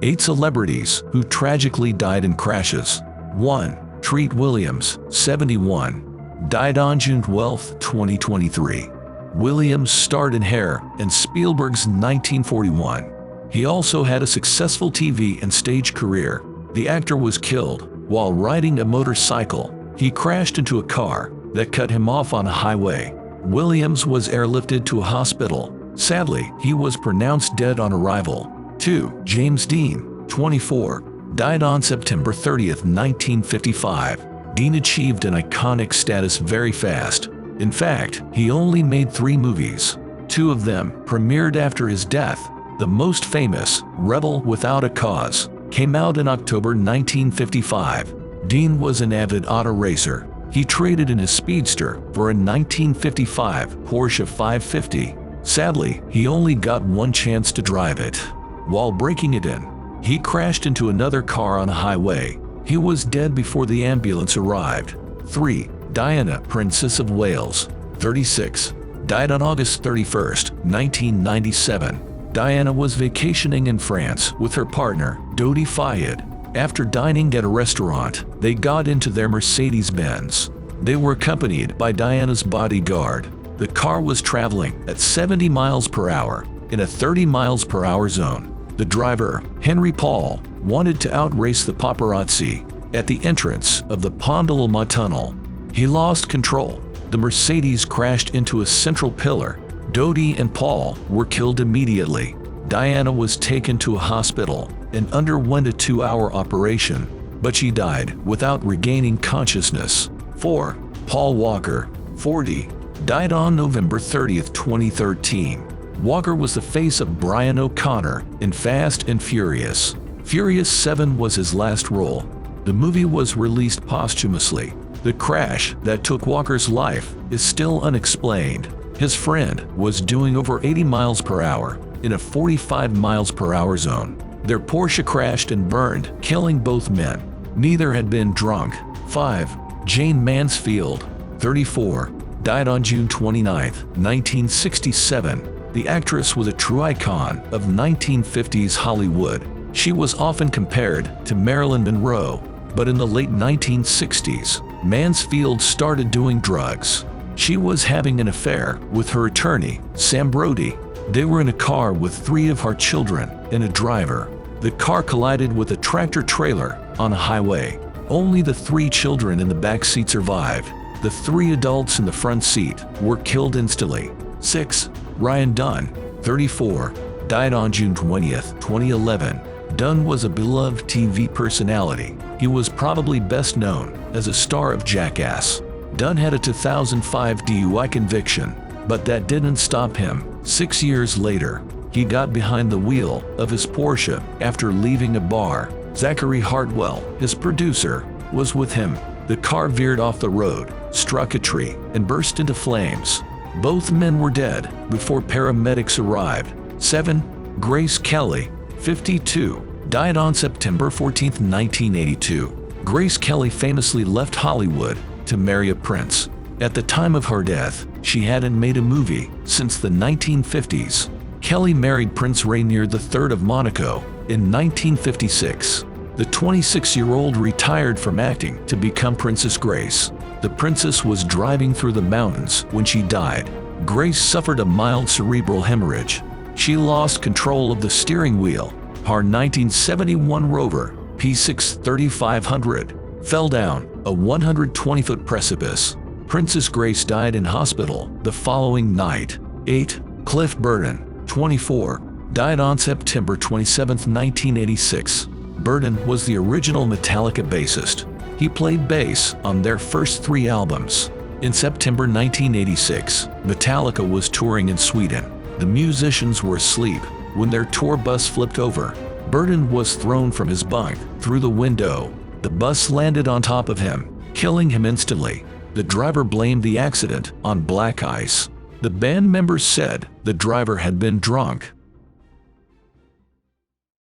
8 celebrities who tragically died in crashes. 1. Treat Williams, 71. Died on June 12, 2023. Williams starred in Hair and Spielberg's 1941. He also had a successful TV and stage career. The actor was killed while riding a motorcycle. He crashed into a car that cut him off on a highway. Williams was airlifted to a hospital. Sadly, he was pronounced dead on arrival. 2. James Dean, 24. Died on September 30, 1955. Dean achieved an iconic status very fast. In fact, he only made 3 movies. 2 of them premiered after his death. The most famous, Rebel Without a Cause, came out in October 1955. Dean was an avid auto racer. He traded in his Speedster for a 1955 Porsche 550. Sadly, he only got one chance to drive it. While breaking it in, he crashed into another car on a highway. He was dead before the ambulance arrived. 3. Diana, Princess of Wales, 36. Died on August 31, 1997. Diana was vacationing in France with her partner, Dodi Fayed. After dining at a restaurant, they got into their Mercedes-Benz. They were accompanied by Diana's bodyguard. The car was traveling at 70 miles per hour in a 30 miles per hour zone. The driver, Henry Paul, wanted to outrace the paparazzi at the entrance of the Pont de l'Alma tunnel. He lost control. The Mercedes crashed into a central pillar. Dodi and Paul were killed immediately. Diana was taken to a hospital and underwent a 2-hour operation, but she died without regaining consciousness. 4. Paul Walker, 40. Died on November 30, 2013. Walker was the face of Brian O'Connor in Fast and Furious. Furious 7 was his last role. The movie was released posthumously. The crash that took Walker's life is still unexplained. His friend was doing over 80 miles per hour in a 45 miles per hour zone. Their Porsche crashed and burned, killing both men. Neither had been drunk. 5. Jayne Mansfield, 34. Died on June 29, 1967. The actress was a true icon of 1950s Hollywood. She was often compared to Marilyn Monroe, but in the late 1960s, Mansfield started doing drugs. She was having an affair with her attorney, Sam Brody. They were in a car with 3 of her children and a driver. The car collided with a tractor-trailer on a highway. Only the 3 children in the back seat survived. The 3 adults in the front seat were killed instantly. 6. Ryan Dunn, 34. Died on June 20, 2011. Dunn was a beloved TV personality. He was probably best known as a star of Jackass. Dunn had a 2005 DUI conviction, but that didn't stop him. 6 years later, he got behind the wheel of his Porsche after leaving a bar. Zachary Hartwell, his producer, was with him. The car veered off the road, struck a tree, and burst into flames. Both men were dead before paramedics arrived. 7. Grace Kelly, 52. Died on September 14, 1982. Grace Kelly famously left Hollywood to marry a prince. At the time of her death, she hadn't made a movie since the 1950s. Kelly married Prince Rainier III of Monaco in 1956. The 26-year-old retired from acting to become Princess Grace. The princess was driving through the mountains when she died. Grace suffered a mild cerebral hemorrhage. She lost control of the steering wheel. Her 1971 Rover P6 3500 fell down a 120-foot precipice. Princess Grace died in hospital the following night. 8. Cliff Burton, 24. Died on September 27, 1986. Burton was the original Metallica bassist. He played bass on their first 3 albums. In September 1986, Metallica was touring in Sweden. The musicians were asleep when their tour bus flipped over. Burton was thrown from his bunk through the window. The bus landed on top of him, killing him instantly. The driver blamed the accident on black ice. The band members said the driver had been drunk.